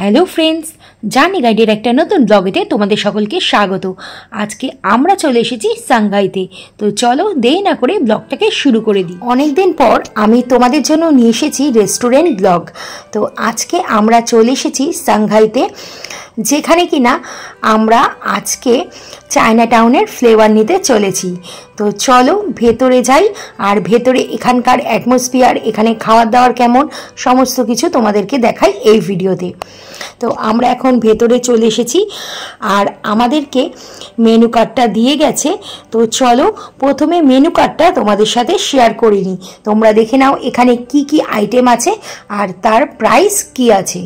Hello friends, journey গাইডের একটা নতুন ব্লগেতে তোমাদের সকলকে স্বাগত। আজকে আমরা চলে এসেছি সাংহাইতে। তো চলো দেরি না করে ব্লগটাকে শুরু করে দিই। অনেক দিন পর আমি তোমাদের জন্য নিয়ে এসেছি রেস্টুরেন্ট ব্লগ। তো আজকে আমরা চলে এসেছি সাংহাইতে, যেখানে কিনা আমরা আজকে চায়না টাউনের ফ্লেভার নিতে চলেছি। তো চলো ভেতরে যাই, আর ভেতরে এখানকার অ্যাটমসফিয়ার, এখানে খাওয়ার দাওয়ার কেমন, সমস্ত কিছু তোমাদেরকে দেখাই এই ভিডিওতে। তো আমরা এখন ভেতরে চলে এসেছি, আর আমাদেরকে মেনু কার্ডটা দিয়ে গেছে। তো চলো প্রথমে মেনু কার্ডটা তোমাদের সাথে শেয়ার করে নিই। তোমরা দেখে নাও এখানে কি কি আইটেম আছে আর তার প্রাইস কি আছে।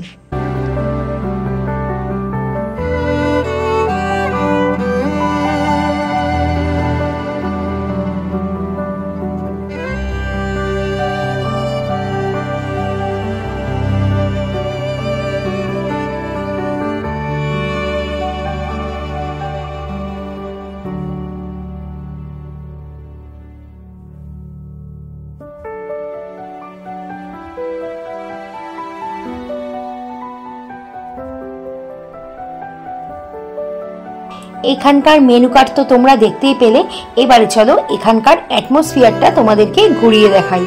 এখানকার মেনু কার্ড তো তোমরা দেখতেই পেলে। এবারে চলো এখানকার অ্যাটমসফিয়ারটা তোমাদেরকে ঘুরিয়ে দেখাই।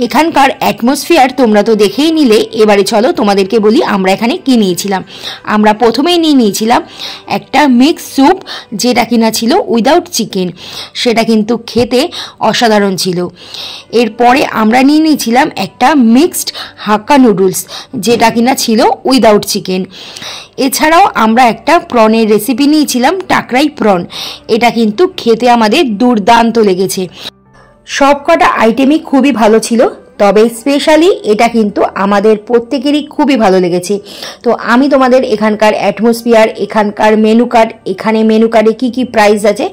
এখানকার অ্যাটমসফিয়ার তোমরা তো দেখেই নিলে। এবারে চলো তোমাদেরকে বলি আমরা এখানে কি নিয়েছিলাম। আমরা প্রথমেই নিয়েছিলাম একটা মিক্স স্যুপ, যেটা কিনা ছিল উইদাউট চিকেন। সেটা কিন্তু খেতে অসাধারণ ছিল। এরপরে আমরা নিয়েছিলাম একটা মিক্সড হাক্কা নুডলস, যেটা কিনা ছিল উইদাউট চিকেন। এছাড়াও আমরা একটা প্রনের রেসিপি নিয়েছিলাম, টাকরাই প্রন। এটা কিন্তু খেতে আমাদের দুর্দান্ত লেগেছে। সব কটা আইটেমই খুবই ভালো ছিল, তবে স্পেশালি এটা কিন্তু আমাদের প্রত্যেকেরই খুবই ভালো লেগেছে। তো আমি তোমাদের এখানকার অ্যাটমসফিয়ার, এখানকার মেনু কার্ড, এখানে মেনু কার্ডে কী কী প্রাইস আছে,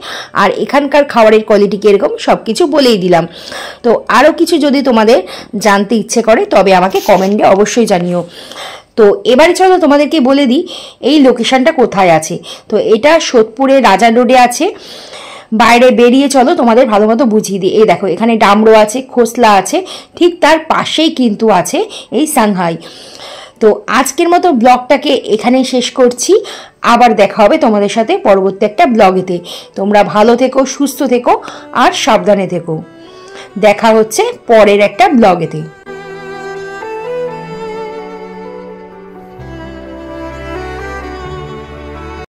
আর এখানকার খাবারের কোয়ালিটি কীরকম সব কিছু বলেই দিলাম। তো আরও কিছু যদি তোমাদের জানতে ইচ্ছে করে তবে আমাকে কমেন্টে অবশ্যই জানিও। তো এবারে চলো তোমাদেরকে বলে দিই এই লোকেশনটা কোথায় আছে। তো এটা সোদপুরে রাজা রোডে আছে। বাইরে বেরিয়ে চলো তোমাদের ভালো মতো বুঝিয়ে দিই। এই দেখো এখানে ডামরো আছে, খোসলা আছে, ঠিক তার পাশেই কিন্তু আছে এই সাংহাই। তো আজকের মতো ব্লগটাকে এখানেই শেষ করছি। আবার দেখা হবে তোমাদের সাথে পরবর্তী একটা ব্লগেতে। তোমরা ভালো থেকো, সুস্থ থেকো আর সাবধানে থেকো। দেখা হচ্ছে পরের একটা ব্লগেতে।